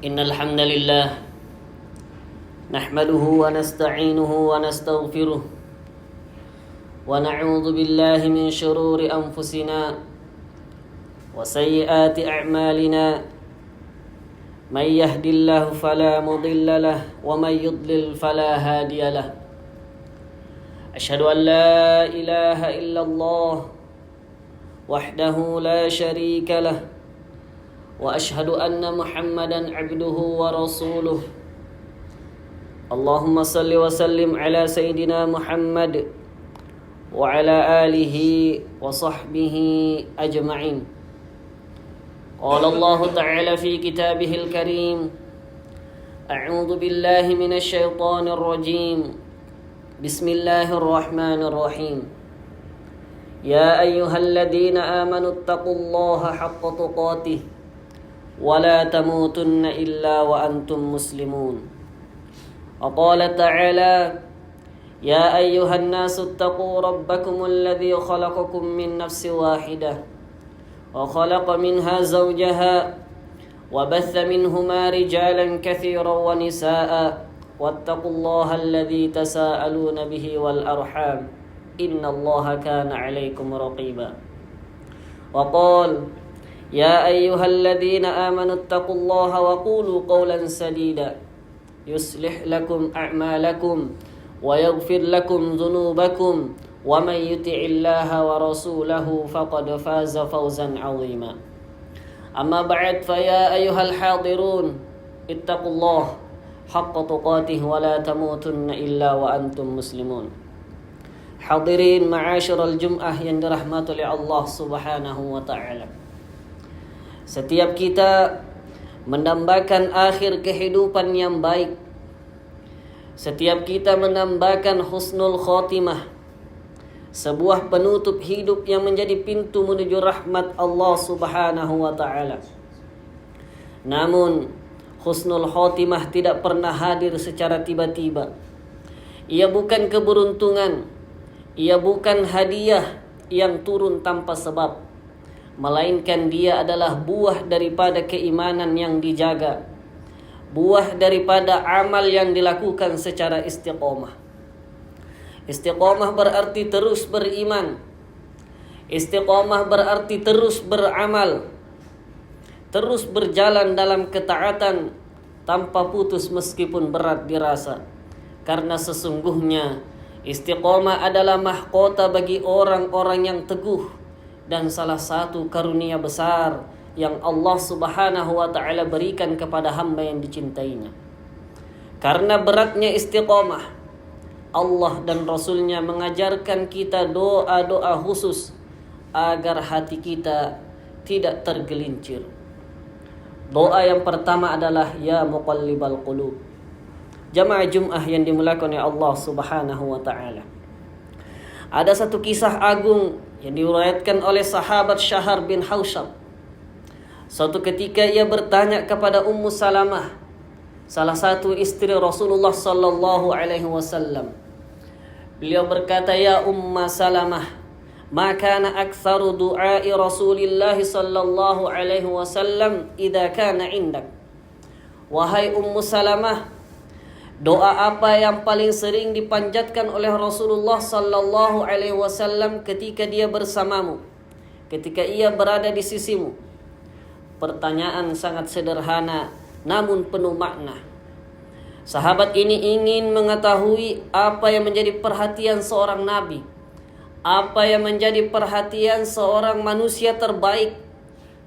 إن الحمد لله نحمده ونستعينه ونستغفره ونعوذ بالله من شرور أنفسنا وسيئات أعمالنا من يهد الله فلا مضل له ومن يضلل فلا هادي له أشهد أن لا إله إلا الله وحده لا شريك له وأشهد أن محمدا عبده ورسوله اللهم صل وسلم على سيدنا محمد وعلى آله وصحبه أجمعين. قال الله تعالى في كتابه الكريم: أعوذ بالله من الشيطان الرجيم بسم الله الرحمن الرحيم يا أيها الذين آمنوا اتقوا الله حق تقاته ولا تموتن إلا وأنتم مسلمون. وقال تعالى: يا أيها الناس اتقوا ربكم الذي خلقكم من نفس واحدة وخلق منها زوجها وبث منهما رجالا كثيرا ونساء واتقوا الله الذي تساءلون به والأرحام إن الله كان عليكم رقيبا. وقال: يا أيها الذين آمنوا اتقوا الله وقولوا قولا سديدا يصلح لكم أعمالكم ويغفر لكم ذنوبكم ومن يطع الله ورسوله فقد فاز فوزا عظيما. أما بعد فيا أيها الحاضرون اتقوا الله حق تقاته ولا تموتن إلا وأنتم مسلمون. Hadirin ma'asyiral Jum'ah yang dirahmati oleh Allah Subhanahu wa taala. Setiap kita mendambakan akhir kehidupan yang baik. Setiap kita mendambakan husnul khotimah, sebuah penutup hidup yang menjadi pintu menuju rahmat Allah Subhanahu wa taala. Namun husnul khotimah tidak pernah hadir secara tiba-tiba. Ia bukan keberuntungan, ia bukan hadiah yang turun tanpa sebab, melainkan dia adalah buah daripada keimanan yang dijaga, buah daripada amal yang dilakukan secara istiqomah. Istiqomah berarti terus beriman. Istiqomah berarti terus beramal, terus berjalan dalam ketaatan tanpa putus meskipun berat dirasa. Karena sesungguhnya istiqomah adalah mahkota bagi orang-orang yang teguh, dan salah satu karunia besar yang Allah Subhanahu wa taala berikan kepada hamba yang dicintainya. Karena beratnya istiqomah, Allah dan Rasulnya mengajarkan kita doa-doa khusus agar hati kita tidak tergelincir. Doa yang pertama adalah ya muqallibal qulub. Jamaah Jum'ah yang dimuliakan oleh Allah Subhanahu wa taala. Ada satu kisah agung yang diriwayatkan oleh sahabat Syahar bin Hausyab. Suatu ketika ia bertanya kepada Ummu Salamah, salah satu istri Rasulullah sallallahu alaihi wasallam. Beliau berkata, "Ya Ummu Salamah, ma kana aktsaru du'ai Rasulillah sallallahu alaihi wasallam idza kana indak?" Wahai Ummu Salamah, doa apa yang paling sering dipanjatkan oleh Rasulullah sallallahu alaihi wasallam ketika dia bersamamu, ketika ia berada di sisimu? Pertanyaan sangat sederhana namun penuh makna. Sahabat ini ingin mengetahui apa yang menjadi perhatian seorang nabi, apa yang menjadi perhatian seorang manusia terbaik,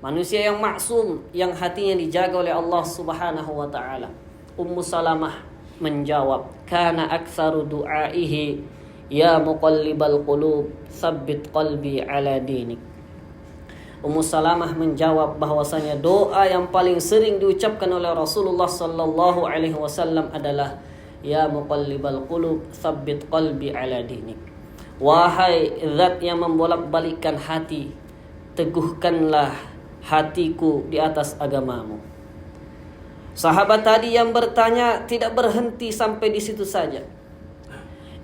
manusia yang maksum, yang hatinya dijaga oleh Allah Subhanahu wa taala. Ummu Salamah menjawab, kana aktsaru du'aihi ya muqallibal qulub tsabbit qalbi ala dinik. Ummu Salamah menjawab bahwasanya doa yang paling sering diucapkan oleh Rasulullah sallallahu alaihi wasallam adalah ya muqallibal qulub tsabbit qalbi ala dinik. Wahai zat yang membolak-balikkan hati, teguhkanlah hatiku di atas agamamu. Sahabat tadi yang bertanya tidak berhenti sampai di situ saja.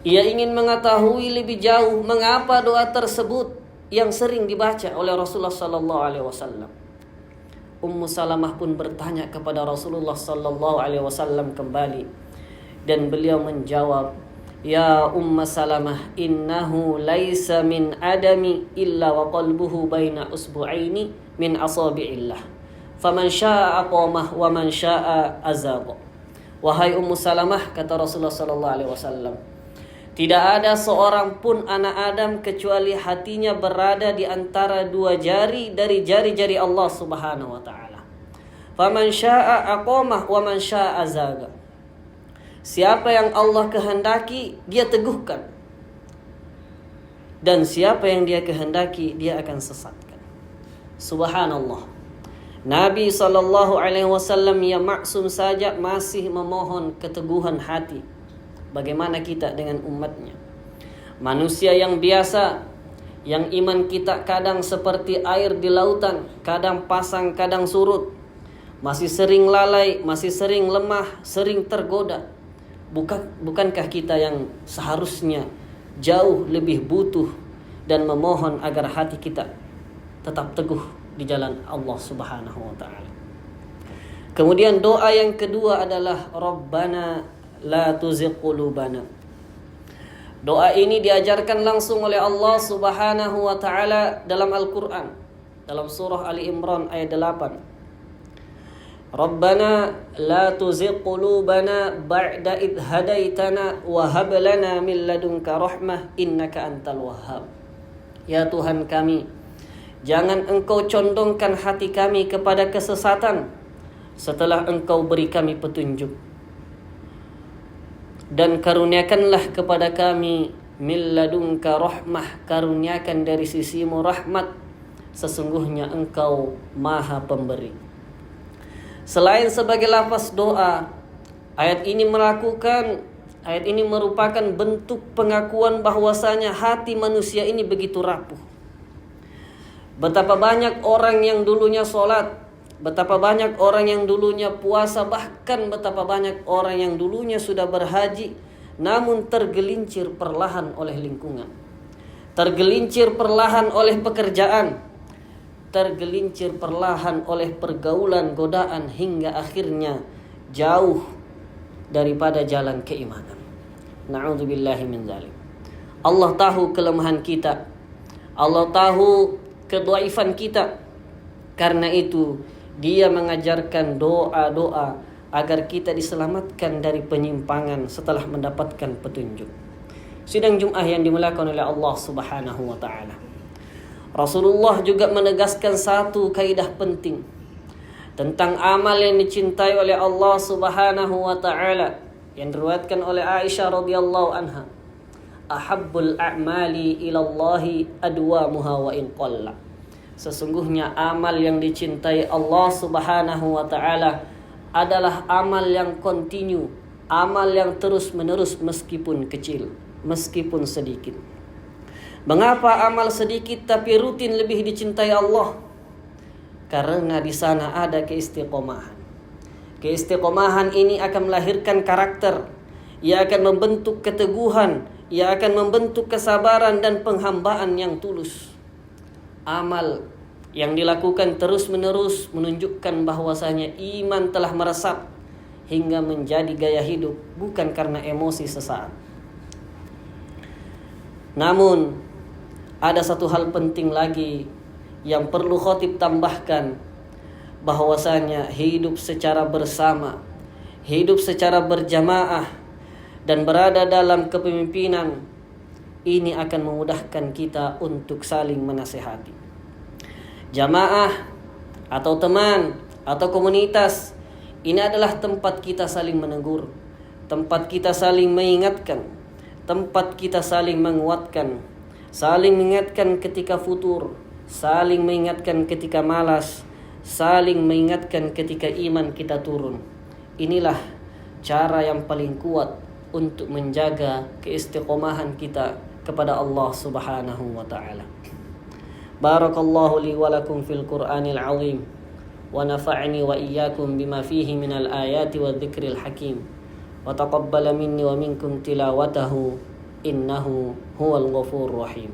Ia ingin mengetahui lebih jauh mengapa doa tersebut yang sering dibaca oleh Rasulullah sallallahu alaihi wasallam. Ummu Salamah pun bertanya kepada Rasulullah sallallahu alaihi wasallam kembali, dan beliau menjawab, "Ya Ummu Salamah, innahu laisa min adami illa wa qalbuhu baina usbu'aini min asabi'illah. Faman syaa'a aqamah wa man syaa'a azaqa." Wahai Ummu Salamah, kata Rasulullah sallallahu alaihi wasallam, tidak ada seorang pun anak Adam kecuali hatinya berada di antara dua jari dari jari-jari Allah Subhanahu wa taala. Faman syaa'a aqamah wa man syaa'a azaqa. Siapa yang Allah kehendaki, dia teguhkan. Dan siapa yang dia kehendaki, dia akan sesatkan. Subhanallah. Nabi SAW yang maksum saja masih memohon keteguhan hati. Bagaimana kita dengan umatnya? Manusia yang biasa, yang iman kita kadang seperti air di lautan, kadang pasang, kadang surut. Masih sering lalai, masih sering lemah, sering tergoda. Bukankah kita yang seharusnya jauh lebih butuh dan memohon agar hati kita tetap teguh di jalan Allah Subhanahu wa taala. Kemudian doa yang kedua adalah Rabbana la tuzigh qulubana. Doa ini diajarkan langsung oleh Allah Subhanahu wa taala dalam Al-Qur'an, dalam surah Ali Imran ayat 8. Rabbana la tuzigh qulubana ba'da idh hadaitana wa hab lana min ladunka rahmah innaka antal wahhab. Ya Tuhan kami, jangan Engkau condongkan hati kami kepada kesesatan setelah Engkau beri kami petunjuk. Dan karuniakanlah kepada kami min ladunka rahmah, karuniakan dari sisimu rahmat, sesungguhnya Engkau Maha Pemberi. Selain sebagai lafaz doa, ayat ini merupakan bentuk pengakuan bahwasanya hati manusia ini begitu rapuh. Betapa banyak orang yang dulunya sholat, betapa banyak orang yang dulunya puasa, bahkan betapa banyak orang yang dulunya sudah berhaji, namun tergelincir perlahan oleh lingkungan, tergelincir perlahan oleh pekerjaan, tergelincir perlahan oleh pergaulan, godaan, hingga akhirnya jauh daripada jalan keimanan. Na'udzubillahi min dzalik. Allah tahu kelemahan kita, Allah tahu kedhaifan kita. Karena itu Dia mengajarkan doa-doa agar kita diselamatkan dari penyimpangan setelah mendapatkan petunjuk. Sidang Jumat yang dimuliakan oleh Allah Subhanahu wa taala, Rasulullah juga menegaskan satu kaidah penting tentang amal yang dicintai oleh Allah Subhanahu wa taala yang diriwayatkan oleh Aisyah radhiyallahu anha. Ahabbul a'mali ilallahi adwamuha wa in qalla. Sesungguhnya amal yang dicintai Allah Subhanahu wa taala adalah amal yang kontinu, amal yang terus-menerus meskipun kecil, meskipun sedikit. Mengapa amal sedikit tapi rutin lebih dicintai Allah? Karena di sana ada keistiqomahan. Keistiqomahan ini akan melahirkan karakter, ia akan membentuk keteguhan, ia akan membentuk kesabaran dan penghambaan yang tulus. Amal yang dilakukan terus-menerus menunjukkan bahwasanya iman telah meresap hingga menjadi gaya hidup, bukan karena emosi sesaat. Namun ada satu hal penting lagi yang perlu khatib tambahkan, bahwasanya hidup secara bersama, hidup secara berjamaah dan berada dalam kepemimpinan ini akan memudahkan kita untuk saling menasihati. Jamaah atau teman atau komunitas ini adalah tempat kita saling menegur, tempat kita saling mengingatkan, tempat kita saling menguatkan, saling mengingatkan ketika futur, saling mengingatkan ketika malas, saling mengingatkan ketika iman kita turun. Inilah cara yang paling kuat untuk menjaga keistiqomahan kita kepada Allah Subhanahu wa taala. Barakallahu li wa lakum fil Qur'anil azim wa nafa'ani wa iyyakum bima fihi minal ayati wadh-dhikril hakim wa taqabbala minni wa minkum tilawatahu innahu huwal ghafurur rahim.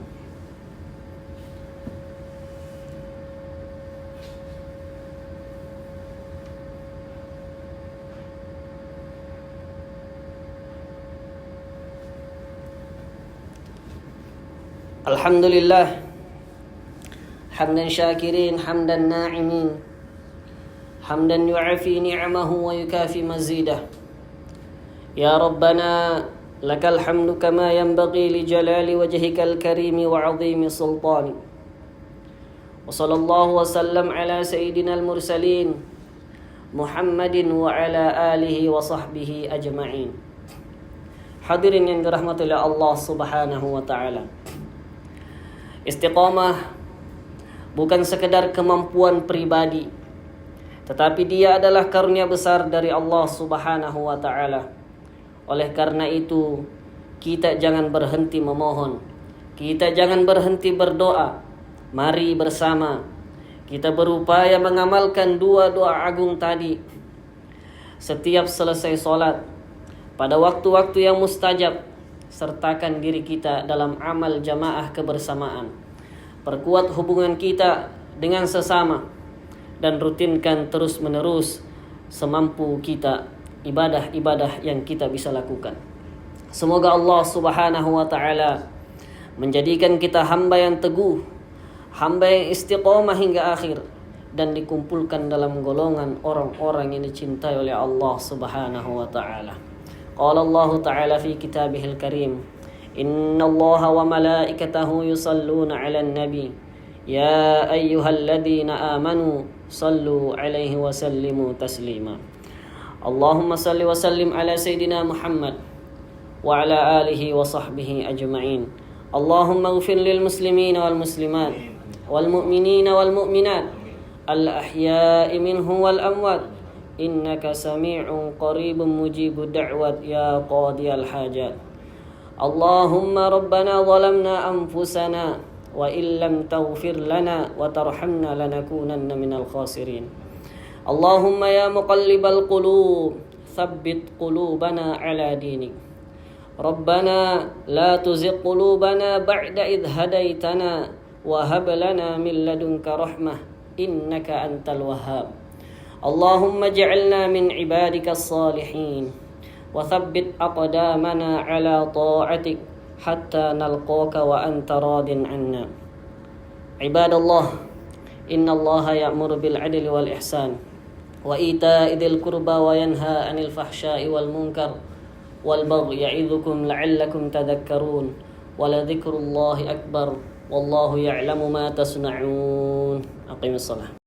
Alhamdulillah hamdan syakirin hamdan na'imin hamdan yu'afi ni'amahu wa yukafi mazidah. Ya Rabbana lakal hamdu kama yanbaghi li jalali wajhikal karimi wa 'azimi sultani. Wa sallallahu wa sallam ala sayyidina al-mursalin Muhammadin wa ala alihi wa sahbihi ajma'in. Hadirin yang dirahmati oleh Allah Subhanahu wa taala. Istiqamah bukan sekedar kemampuan pribadi, tetapi dia adalah karunia besar dari Allah Subhanahu wa taala. Oleh karena itu, kita jangan berhenti memohon, kita jangan berhenti berdoa. Mari bersama kita berupaya mengamalkan dua doa agung tadi. Setiap selesai solat, pada waktu-waktu yang mustajab, sertakan diri kita dalam amal jamaah kebersamaan. Perkuat hubungan kita dengan sesama dan rutinkan terus-menerus semampu kita ibadah-ibadah yang kita bisa lakukan. Semoga Allah Subhanahu wa taala menjadikan kita hamba yang teguh, hamba yang istiqamah hingga akhir, dan dikumpulkan dalam golongan orang-orang yang dicintai oleh Allah Subhanahu wa taala. Qala Allah Ta'ala fi kitabihil karim, Inna Allah wa malaikatahu yusalluna 'alan nabi ya ayyuhalladzina amanu sallu 'alaihi wa sallimu taslima. Allahumma salli wa sallim ala sayyidina Muhammad wa ala alihi wa sahbihi ajma'in. Allahumma ighfir lil muslimina wal muslimat wal mu'minina wal mu'minat al ahya'i minhum wal amwat innaka sami'un qaribun mujibud da'wat ya qadiyal hajat. Allahumma rabbana zalamna anfusana wa illam taghfir lana wa tarhamna lanakunanna minal khasirin. Allahumma ya muqallibal qulub thabbit qulubana ala dinik. Rabbana la tuzigh qulubana ba'da idh hadaitana wa hab lana min ladunka rahmah innaka antal wahhab. Allahumma ij'alna min ibadika as-salihin wa thabbit aqdamana ala ta'atik hatta nalqaka wa anta radin 'anna. Ibadallah, innallaha ya'muru bil 'adli wal ihsan wa ita'i dzil qurba wa yanha 'anil fahsya'i wal munkar wal baghi ya'idzukum la'allakum tadhakkarun wa la dzikrullahi akbar wallahu ya'lamu ma tasna'un. Aqimissalah.